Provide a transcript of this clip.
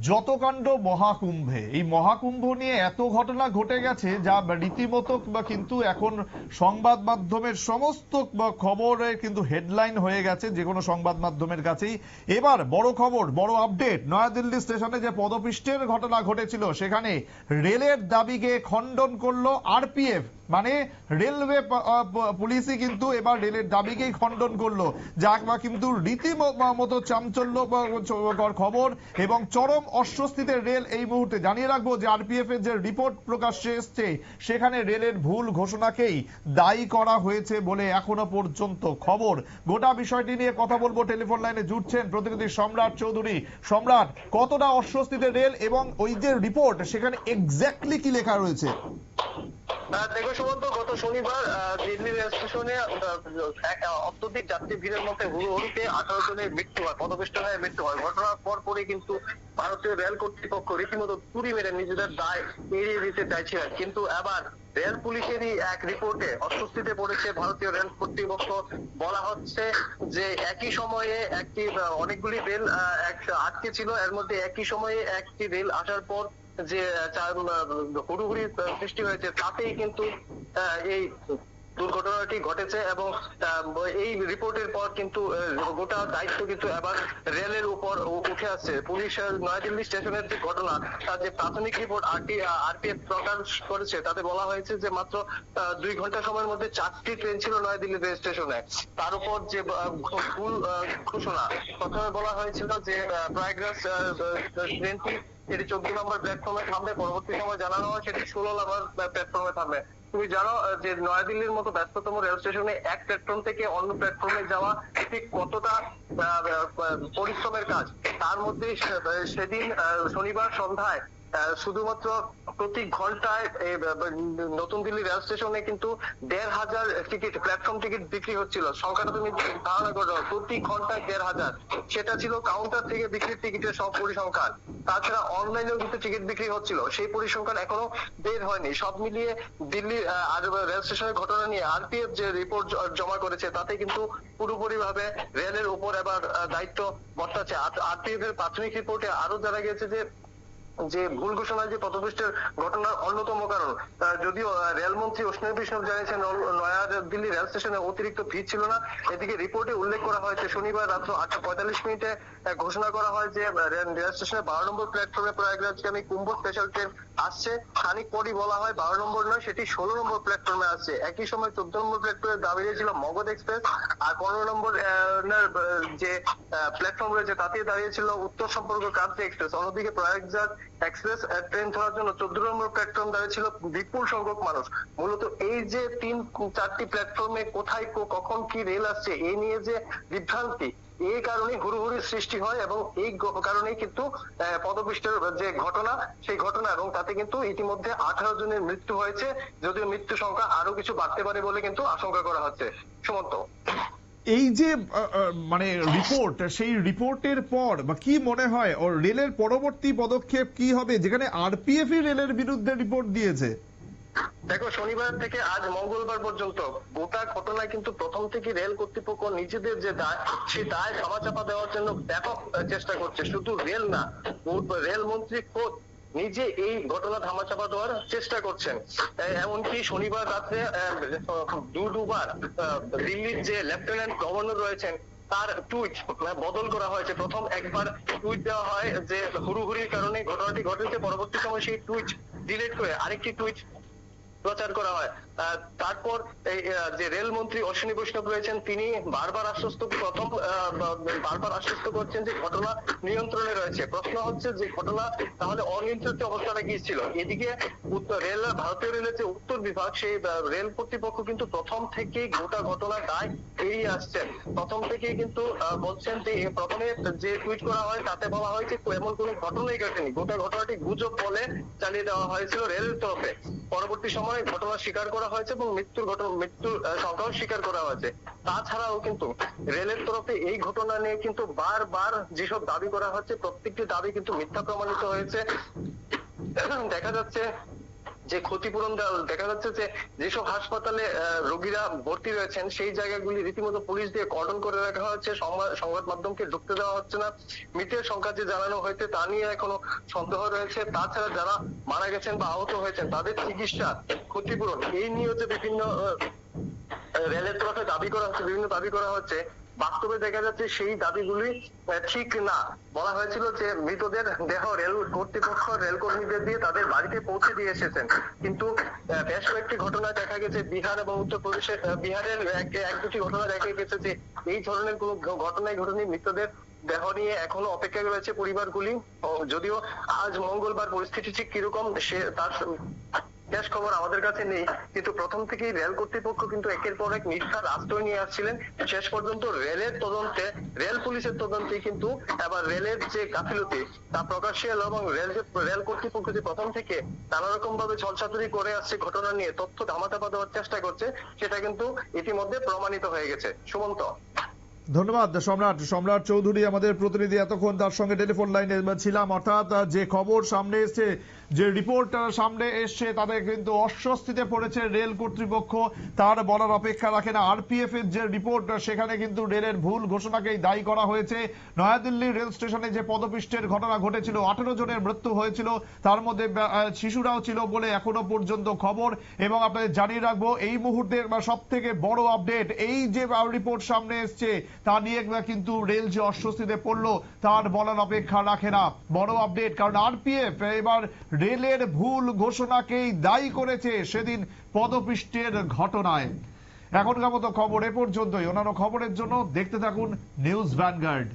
যত কাণ্ড মহাকুম্ভে, এই মহাকুম্ভ নিয়ে এত ঘটনা ঘটে গেছে যা রীতিমতো বা কিন্তু এখন সংবাদ মাধ্যমের সমস্ত খবরে কিন্তু হেডলাইন হয়ে গেছে যে কোনো সংবাদ মাধ্যমের কাছেই। এবার বড় খবর, বড় আপডেট, নয়াদিল্লি স্টেশনে যে পদপিষ্টের ঘটনা ঘটেছিল সেখানে রেলের দাবিকে খণ্ডন করলো আরপিএফ, মানে রেলওয়ে পুলিশই কিন্তু এবার রেলের দাবিকেই খণ্ডন করলো, যা কিন্তু রীতিমতো চাঞ্চল্যকর খবর এবং চরম অস্বস্তিতে রেল এই মুহূর্তে। জানিয়ে রাখবো যে আরপিএফ এর যে রিপোর্ট প্রকাশ্যে এসছে সেখানে রেলের ভুল ঘোষণাকেই দায়ী করা হয়েছে বলে এখনো পর্যন্ত খবর। গোটা বিষয়টি নিয়ে কথা বলবো, টেলিফোন লাইনে জুটছেন প্রতিনিধি সম্রাট চৌধুরী। সম্রাট, কতটা অস্বস্তিতে রেল এবং ওই যে রিপোর্ট সেখানে এক্স্যাক্টলি কি লেখা রয়েছে? দেখো সুমন্ত, গত শনিবার দিল্লি রেল স্টেশনে অত্যধিক যাত্রী ভিড়ের মধ্যে হুড়োহুড়িতে 18 জনের মৃত্যু হয়, পদপিষ্ট হয়ে মৃত্যু হয়। ঘটনার পরপরই কিন্তু ভারতীয় রেল কর্তৃপক্ষ রীতিমতো তুড়ি মেরে নিজেদের দায় এড়িয়ে দিতে চাইছিলেন, কিন্তু এবার রেল পুলিশেরই এক রিপোর্টে অস্বস্তিতে পড়েছে ভারতীয় রেল কর্তৃপক্ষ। বলা হচ্ছে যে একই সময়ে অনেকগুলি রেল আটকে ছিল, এর মধ্যে একই সময়ে একটি রেল আসার পর যে হুড়োহুড়ি সৃষ্টি হয়েছে তাতেই কিন্তু এই দুর্ঘটনাটি ঘটেছে এবং এই রিপোর্টের পর কিন্তু গোটা দায়িত্ব কিন্তু এবার রেলের উপর উঠে আসছে। পুলিশ নয়াদিল্লি স্টেশনের যে ঘটনা তার যে প্রাথমিক রিপোর্ট আরপিএফ প্রকাশ করেছে তাতে বলা হয়েছে যে মাত্র 2 ঘন্টা সময়ের মধ্যে 4টি ট্রেন ছিল নয়াদিল্লি রেল স্টেশনে। তার উপর যে ভুল ঘোষণা, প্রথমে বলা হয়েছিল যে প্রয়াগরাজ ট্রেনটি সেটি 14 নম্বর প্ল্যাটফর্মে থামবে, পরবর্তী সময় জানানো হয় সেটি 16 নম্বর প্ল্যাটফর্মে থামবে। তুমি জানো যে নয়াদিল্লির মতো ব্যস্ততম রেল স্টেশনে এক প্ল্যাটফর্ম থেকে অন্য প্ল্যাটফর্মে যাওয়া ঠিক কতটা পরিশ্রমের কাজ। তার মধ্যে সেদিন শনিবার সন্ধ্যায় শুধুমাত্র প্রতি ঘন্টায় নতুন দিল্লি রেল স্টেশনে কিন্তু 1,500 টিকিট, প্ল্যাটফর্ম টিকিট বিক্রি হচ্ছিল। সংখ্যাটা তুমি ধারণা করে দাও, প্রতি ঘন্টায় 1,500। সেটা ছিল কাউন্টার থেকে বিক্রির টিকিটের সব পরিসংখ্যান। তাছাড়া অনলাইনেও কিন্তু টিকিট বিক্রি হচ্ছিল, সেই পরিসংখ্যান এখনো বের হয়নি। সব মিলিয়ে দিল্লি রেল স্টেশনের ঘটনা নিয়ে আরপিএফ যে রিপোর্ট জমা করেছে তাতে কিন্তু পুরোপুরি ভাবে রেলের উপর এবার দায়িত্ব বর্তাচ্ছে। আরপিএফ এর প্রাথমিক রিপোর্টে আরো জানা গেছে যে ভুল ঘোষণা যে পদপিষ্টের ঘটনার অন্যতম কারণ। যদিও রেলমন্ত্রী অশ্বিনী বৈষ্ণব জানিয়েছেন নয়া দিল্লি রেল স্টেশনে অতিরিক্ত ভিড় ছিল না। এদিকে রিপোর্টে উল্লেখ করা হয়েছে শনিবার রাত্র 8:45 ঘোষণা করা হয় যে রেল স্টেশনে 12 নম্বর প্ল্যাটফর্মে প্রয়াগরাজগামী কুম্ভ স্পেশাল ট্রেন আসছে। খানিক পরই বলা হয় 12 নম্বর নয়, সেটি 16 নম্বর প্ল্যাটফর্মে আসছে। একই সময় 14 নম্বর প্ল্যাটফর্মে দাঁড়িয়ে ছিল মগধ এক্সপ্রেস, আর 15 নম্বর যে প্ল্যাটফর্ম রয়েছে তাতে দাঁড়িয়ে ছিল উত্তর সম্পর্ক ক্রান্তি এক্সপ্রেস। অন্যদিকে প্রয়াগরাজ এক্সপ্রেস ট্রেন ধরার জন্য 14 নম্বর প্ল্যাটফর্ম দাঁড়িয়ে ছিল বিপুল সংখ্যক মানুষ। মূলত এই যে 3-4টি প্ল্যাটফর্মে কোথায় কখন কি রেল আসছে এই নিয়ে যে বিভ্রান্তি, এই কারণে হুড়োহুড়ির সৃষ্টি হয় এবং এই কারণেই কিন্তু পদপিষ্টের যে ঘটনা সেই ঘটনা, এবং তাতে কিন্তু ইতিমধ্যে 18 জনের মৃত্যু হয়েছে, যদিও মৃত্যু সংখ্যা আরো কিছু বাড়তে পারে বলে কিন্তু আশঙ্কা করা হচ্ছে। সুমন্ত, এই যে মানে রিপোর্ট, সেই রিপোর্টের পর বা কি মনে হয় ওর রেলের পরবর্তী পদক্ষেপ কি হবে, যেখানে আরপিএফ রেলের বিরুদ্ধে রিপোর্ট দিয়েছে? দেখো, শনিবার থেকে আজ মঙ্গলবার পর্যন্ত গোটা ঘটনায় কিন্তু প্রথম থেকে রেল কর্তৃপক্ষ নিজেদের যে দায় সেই দায় ধামাচাপা দেওয়ার জন্য ব্যাপক চেষ্টা করছে। শুধু রেল না, রেল মন্ত্রী খোদ নিজে এই ঘটনা ধামাচাপা দেওয়ার চেষ্টা করছেন। এমনকি শনিবার রাত্রে দুবার দিল্লির যে লেফটেন্যান্ট গভর্নর রয়েছেন তার টুইট বদল করা হয়েছে। প্রথম একবার টুইট দেওয়া হয় যে হুড়োহুড়ির কারণে ঘটনাটি ঘটেছে, পরবর্তী সময় সেই টুইট ডিলিট করে আরেকটি টুইট প্রচার করা হয়। তারপর যে রেলমন্ত্রী অশ্বিনী বৈষ্ণব রয়েছেন তিনি বারবার আশ্বস্ত করছেন যে ঘটনা নিয়ন্ত্রণে রয়েছে। প্রশ্ন হচ্ছে যে ঘটনা তাহলে অনিয়ন্ত্রিত অবস্থাটা কি ছিল? এদিকে ভারতীয় রেলের যে উত্তর বিভাগ সেই রেল কর্তৃপক্ষ কিন্তু প্রথম থেকেই গোটা ঘটনার দায় এড়িয়ে আসছেন। প্রথম থেকেই কিন্তু বলছেন যে প্রথমে যে টুইট করা হয় তাতে বলা হয়েছে এমন কোনো ঘটনাই ঘটেনি, গোটা ঘটনাটি গুজব বলে চালিয়ে দেওয়া হয়েছিল রেলের তরফে। পরবর্তী সময়ে ঘটনা স্বীকার করা হয়েছে এবং মৃত্যুর সংখ্যাও স্বীকার করা হয়েছে। তাছাড়াও কিন্তু রেলের তরফে এই ঘটনা নিয়ে কিন্তু বারবার যেসব দাবি করা হচ্ছে প্রত্যেকটি দাবি কিন্তু মিথ্যা প্রমাণিত হয়েছে। দেখা যাচ্ছে যে ক্ষতিপূরণ দেখা যাচ্ছে যে যেসব হাসপাতালে রোগীরা ভর্তি রয়েছেন সেই জায়গাগুলি রীতিমতো পুলিশ দিয়ে কর্ডন করে রাখা হচ্ছে, সংবাদ মাধ্যমকে ঢুকতে দেওয়া হচ্ছে না। মৃতের সংখ্যা যে জানানো হয়েছে তা নিয়ে এখনো সন্দেহ রয়েছে। তাছাড়া যারা মারা গেছেন বা আহত হয়েছেন তাদের চিকিৎসা, ক্ষতিপূরণ এই নিয়েও যে বিভিন্ন রেলের তরফে দাবি করা হচ্ছে, বিভিন্ন দাবি করা হচ্ছে, বাস্তবে দেখা যাচ্ছে সেই দাবিগুলি ঠিক না। বলা হয়েছিল যে মৃতদের দেহ রেল কর্তৃপক্ষ রেল কর্মীদের দিয়ে তাদের বাড়িতে পৌঁছে দিয়ে এসেছেন, কিন্তু বেশ কয়েকটি ঘটনায় দেখা গেছে বিহার এবং উত্তরপ্রদেশের বিহারের এক দুটি ঘটনা দেখা গেছে যে এই ধরনের কোন ঘটনায় ঘটেনি। মৃতদের দেহ নিয়ে এখনো অপেক্ষায় রয়েছে পরিবারগুলি। যদিও আজ মঙ্গলবার পরিস্থিতি ঠিক কিরকম সে তার শেষ খবর আমাদের কাছে নেই, কিন্তু প্রথম থেকেই রেল কর্তৃপক্ষ কিন্তু একের পর এক মিথ্যার আশ্রয় নিয়ে আসছিলেন। শেষ পর্যন্ত রেলের তদন্তে, রেল পুলিশের তদন্তে কিন্তু এবার রেলের যে গাফিলতি তা প্রকাশ্যে এলো এবং রেল কর্তৃপক্ষ যে প্রথম থেকে নানা রকম ভাবে ছলচাতুরি করে আসছে, ঘটনা নিয়ে তথ্য ধামাচাপা দেওয়ার চেষ্টা করছে, সেটা কিন্তু ইতিমধ্যে প্রমাণিত হয়ে গেছে। সুমন্ত। ধন্যবাদ সম্রাট চৌধুরী আমাদের প্রতিনিধি, এতক্ষণ তার সঙ্গে টেলিফোন লাইনে ছিলাম। অর্থাৎ যে খবর সামনে এসছে, যে রিপোর্ট সামনে এসছে, তাদের কিন্তু অস্বস্তিতে পড়েছে রেল কর্তৃপক্ষ, তার বলার অপেক্ষা রাখে না। আরপিএফ এর যে রিপোর্ট সেখানে কিন্তু রেলের ভুল ঘোষণাকেই দায়ী করা হয়েছে। নয়াদিল্লি রেল স্টেশনে যে পদপিষ্টের ঘটনা ঘটেছিল, 18 জনের মৃত্যু হয়েছিল, তার মধ্যে শিশুরাও ছিল বলে এখনো পর্যন্ত খবর। এবং আপনাদের জানিয়ে রাখবো এই মুহূর্তের সব থেকে বড় আপডেট, এই যে রিপোর্ট সামনে এসছে তা নিয়ে কিন্তু রেল যে অস্বস্তিতে পড়লো তার বলার অপেক্ষা রাখে না। বড় আপডেট, কারণ আরপিএফ এবার রেলের ভুল ঘোষণাকেই দায়ী করেছে সেদিন পদপিষ্টের ঘটনায়। এখনকার মতো খবর এ পর্যন্তই। অন্যান্য খবরের জন্য দেখতে থাকুন নিউজ ভ্যানগার্ড।